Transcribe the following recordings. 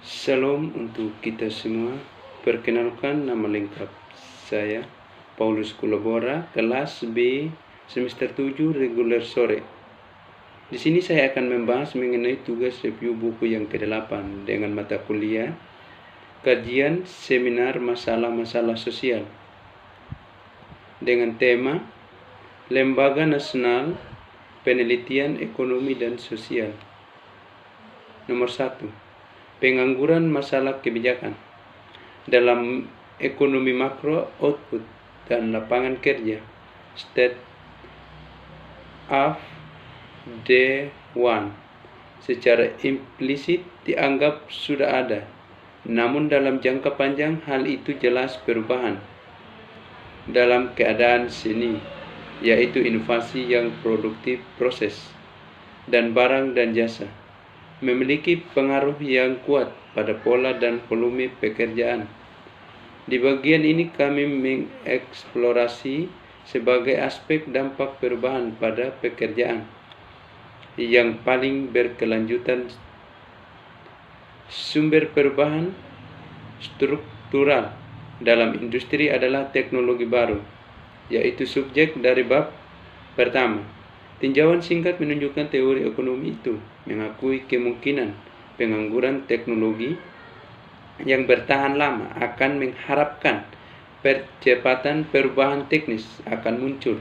Shalom untuk kita semua. Perkenalkan, nama lengkap saya Paulus Kulabora, kelas B semester 7 reguler sore. Di sini saya akan membahas mengenai tugas review buku yang ke-8 dengan mata kuliah kajian seminar masalah-masalah sosial dengan tema Lembaga Nasional Penelitian Ekonomi dan Sosial. Nomor 1. Pengangguran masalah kebijakan. Dalam ekonomi makro, output dan lapangan kerja State of D1 secara implisit dianggap sudah ada, namun dalam jangka panjang hal itu jelas perubahan dalam keadaan seni, yaitu inovasi yang produktif proses dan barang dan jasa memiliki pengaruh yang kuat pada pola dan volume pekerjaan. Di bagian ini kami mengeksplorasi sebagai aspek dampak perubahan pada pekerjaan yang paling berkelanjutan. Sumber perubahan struktural dalam industri adalah teknologi baru, yaitu subjek dari bab pertama. Tinjauan singkat menunjukkan teori ekonomi itu mengakui kemungkinan pengangguran teknologi yang bertahan lama akan mengharapkan percepatan perubahan teknis akan muncul.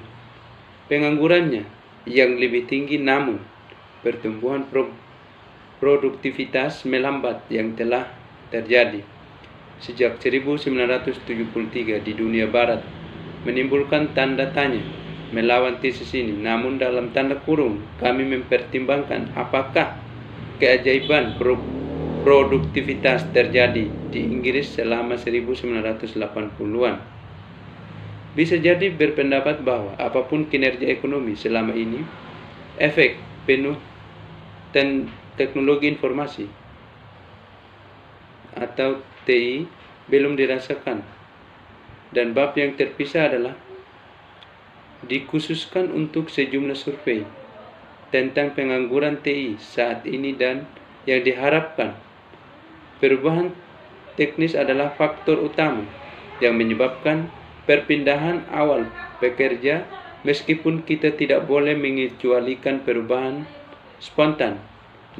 Penganggurannya yang lebih tinggi, namun pertumbuhan produktivitas melambat yang telah terjadi sejak 1973 di dunia barat menimbulkan tanda tanya melawan tesis ini. Namun dalam tanda kurung kami mempertimbangkan apakah keajaiban produktivitas terjadi di Inggris selama 1980-an. Bisa jadi berpendapat bahwa apapun kinerja ekonomi selama ini, efek penuh teknologi informasi atau TI belum dirasakan, dan bab yang terpisah adalah dikhususkan untuk sejumlah survei tentang pengangguran TI saat ini, dan yang diharapkan perubahan teknis adalah faktor utama yang menyebabkan perpindahan awal pekerja, meskipun kita tidak boleh mengecualikan perubahan spontan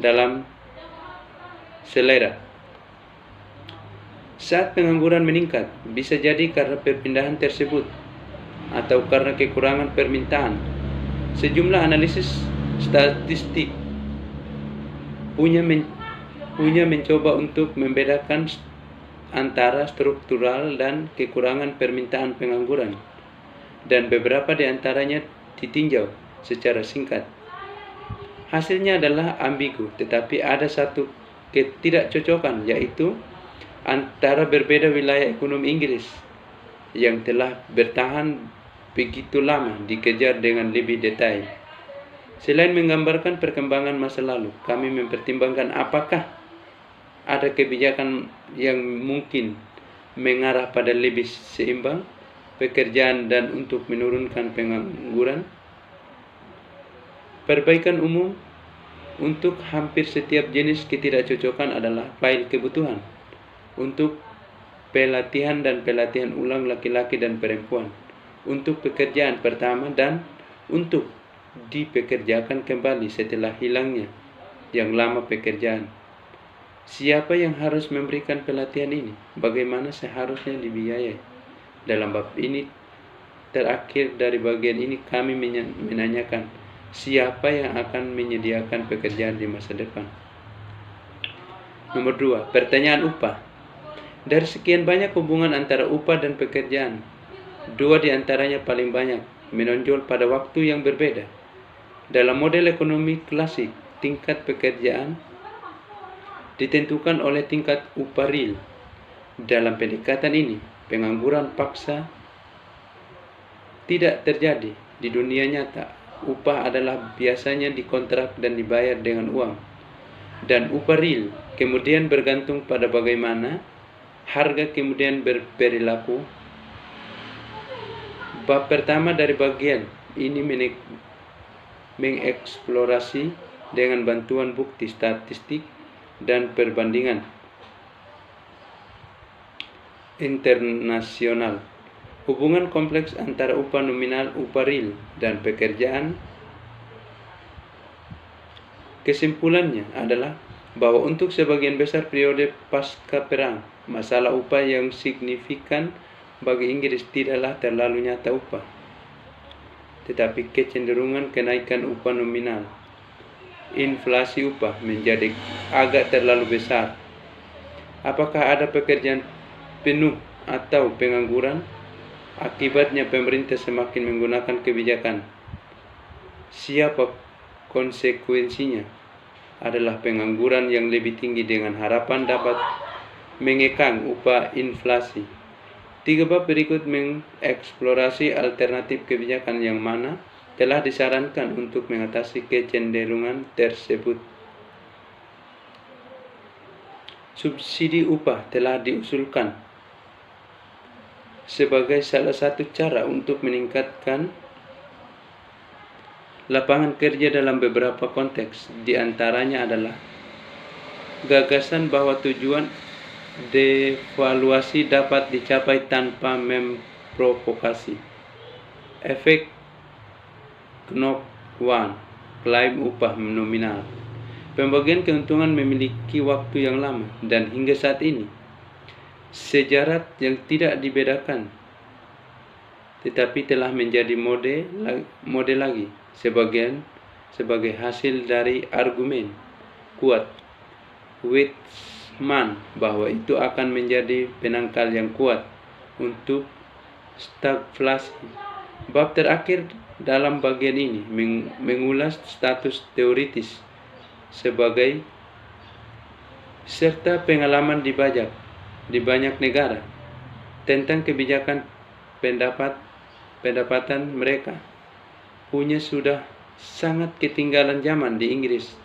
dalam selera. Saat pengangguran meningkat, bisa jadi karena perpindahan tersebut atau karena kekurangan permintaan. Sejumlah analisis statistik punya mencoba untuk membedakan antara struktural dan kekurangan permintaan pengangguran, dan beberapa di antaranya ditinjau secara singkat. Hasilnya adalah ambigu, tetapi ada satu ketidakcocokan, yaitu antara berbeda wilayah ekonomi Inggris yang telah bertahan begitu lama dikejar dengan lebih detail. Selain menggambarkan perkembangan masa lalu, kami mempertimbangkan apakah ada kebijakan yang mungkin mengarah pada lebih seimbang pekerjaan dan untuk menurunkan pengangguran. Perbaikan umum untuk hampir setiap jenis ketidakcocokan adalah file kebutuhan untuk pelatihan dan pelatihan ulang laki-laki dan perempuan, untuk pekerjaan pertama dan untuk dipekerjakan kembali setelah hilangnya yang lama pekerjaan. Siapa yang harus memberikan pelatihan ini? Bagaimana seharusnya dibiayai? Dalam bab ini terakhir dari bagian ini kami menanyakan siapa yang akan menyediakan pekerjaan di masa depan. Nomor 2, pertanyaan upah. Dari sekian banyak hubungan antara upah dan pekerjaan, 2 di antaranya paling banyak menonjol pada waktu yang berbeda. Dalam model ekonomi klasik, tingkat pekerjaan ditentukan oleh tingkat upah real. Dalam pendekatan ini, pengangguran paksa tidak terjadi. Di dunia nyata, upah adalah biasanya dikontrak dan dibayar dengan uang, dan upah real kemudian bergantung pada bagaimana harga kemudian berperilaku. Bab pertama dari bagian ini mengeksplorasi dengan bantuan bukti statistik dan perbandingan internasional. Hubungan kompleks antara upah nominal, upah real, dan pekerjaan. Kesimpulannya adalah bahwa untuk sebagian besar periode pasca perang, masalah upah yang signifikan bagi Inggris tidaklah terlalu nyata upah, tetapi kecenderungan kenaikan upah nominal, inflasi upah menjadi agak terlalu besar. Apakah ada pekerjaan penuh atau pengangguran? Akibatnya pemerintah semakin menggunakan kebijakan. Siapa konsekuensinya? Adalah pengangguran yang lebih tinggi dengan harapan dapat mengekang upah inflasi. 3 bab berikut mengeksplorasi alternatif kebijakan yang mana telah disarankan untuk mengatasi kecenderungan tersebut. Subsidi upah telah diusulkan sebagai salah satu cara untuk meningkatkan lapangan kerja dalam beberapa konteks. Di antaranya adalah gagasan bahwa tujuan devaluasi dapat dicapai tanpa memprovokasi. Efek Knop One, klaim upah nominal. Pembagian keuntungan memiliki waktu yang lama dan hingga saat ini sejarah yang tidak dibedakan, tetapi telah menjadi mode lagi sebagai hasil dari argumen kuat Weizmann bahwa itu akan menjadi penangkal yang kuat untuk stagflasi. Bab terakhir dalam bagian ini mengulas status teoritis sebagai serta pengalaman di banyak negara tentang kebijakan pendapatan mereka punya sudah sangat ketinggalan zaman di Inggris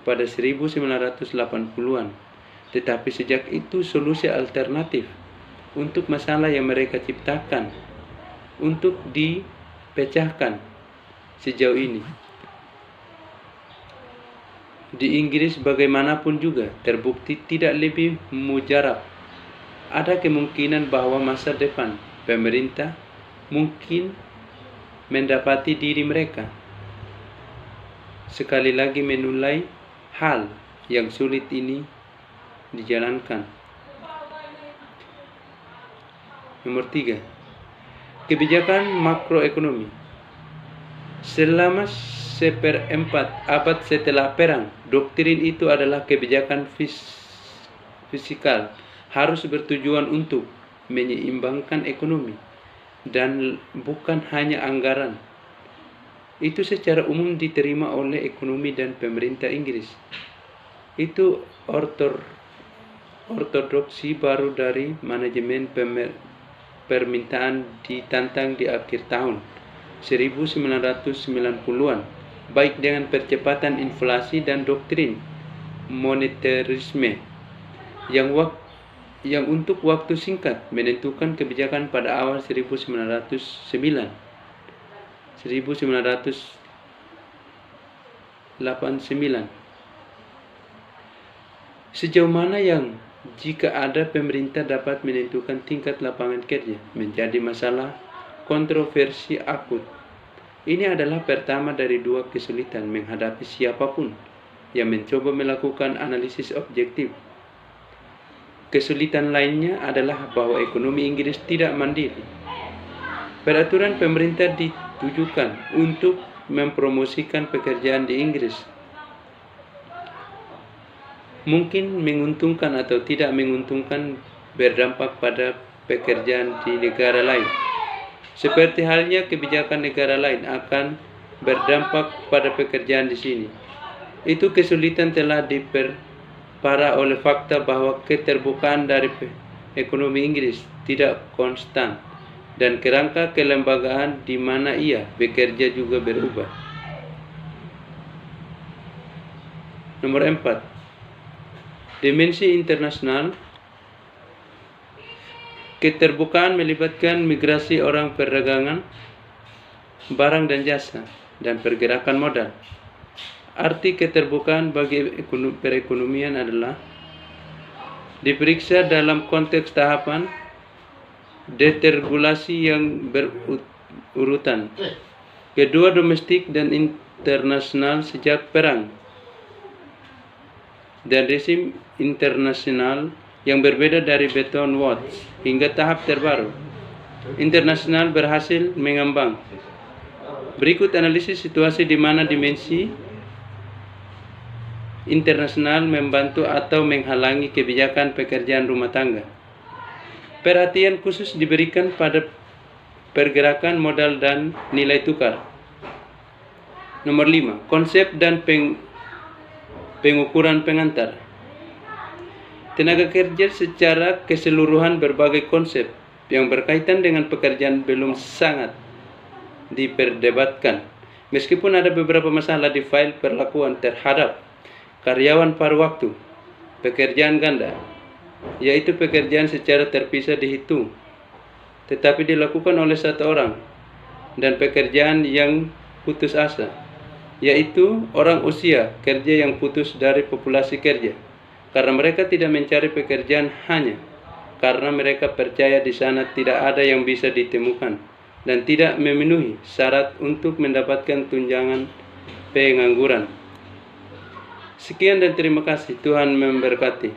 pada 1980-an. Tetapi sejak itu solusi alternatif untuk masalah yang mereka ciptakan untuk dipecahkan sejauh ini. Di Inggris bagaimanapun juga terbukti tidak lebih mujarab. Ada kemungkinan bahwa masa depan pemerintah mungkin mendapati diri mereka sekali lagi menulai hal yang sulit ini dijalankan. Nomor 3. Kebijakan makroekonomi. Selama 1/4 abad setelah perang, doktrin itu adalah kebijakan fiskal harus bertujuan untuk menyeimbangkan ekonomi dan bukan hanya anggaran. Itu secara umum diterima oleh ekonomi dan pemerintah Inggris. Itu ortodoksi baru dari manajemen permintaan ditantang di akhir tahun 1990-an, baik dengan percepatan inflasi dan doktrin monetarisme yang untuk waktu singkat menentukan kebijakan pada awal 1989. Sejauh mana yang jika ada pemerintah dapat menentukan tingkat lapangan kerja menjadi masalah kontroversi akut. Ini adalah pertama dari 2 kesulitan menghadapi siapapun yang mencoba melakukan analisis objektif. Kesulitan lainnya adalah bahwa ekonomi Inggris tidak mandiri. Peraturan pemerintah ditujukan untuk mempromosikan pekerjaan di Inggris. Mungkin menguntungkan atau tidak menguntungkan berdampak pada pekerjaan di negara lain. Seperti halnya kebijakan negara lain akan berdampak pada pekerjaan di sini. Itu kesulitan telah diperparah oleh fakta bahwa keterbukaan dari ekonomi Inggris tidak konstan dan kerangka kelembagaan di mana ia bekerja juga berubah. Nomor 4. Dimensi internasional. Keterbukaan melibatkan migrasi orang, perdagangan, barang dan jasa, dan pergerakan modal. Arti keterbukaan bagi perekonomian adalah diperiksa dalam konteks tahapan deregulasi yang berurutan. Kedua, domestik dan internasional sejak perang, dan rezim internasional yang berbeda dari Bretton Woods hingga tahap terbaru. Internasional berhasil mengembang. Berikut analisis situasi di mana dimensi internasional membantu atau menghalangi kebijakan pekerjaan rumah tangga. Perhatian khusus diberikan pada pergerakan modal dan nilai tukar. Nomor 5. Konsep dan pengukuran pengantar. Tenaga kerja secara keseluruhan berbagai konsep yang berkaitan dengan pekerjaan belum sangat diperdebatkan. Meskipun ada beberapa masalah di file perlakuan terhadap karyawan paruh waktu, pekerjaan ganda, yaitu pekerjaan secara terpisah dihitung, tetapi dilakukan oleh satu orang, dan pekerjaan yang putus asa, yaitu orang usia kerja yang putus dari populasi kerja, karena mereka tidak mencari pekerjaan hanya karena mereka percaya di sana tidak ada yang bisa ditemukan dan tidak memenuhi syarat untuk mendapatkan tunjangan pengangguran. Sekian dan terima kasih. Tuhan memberkati.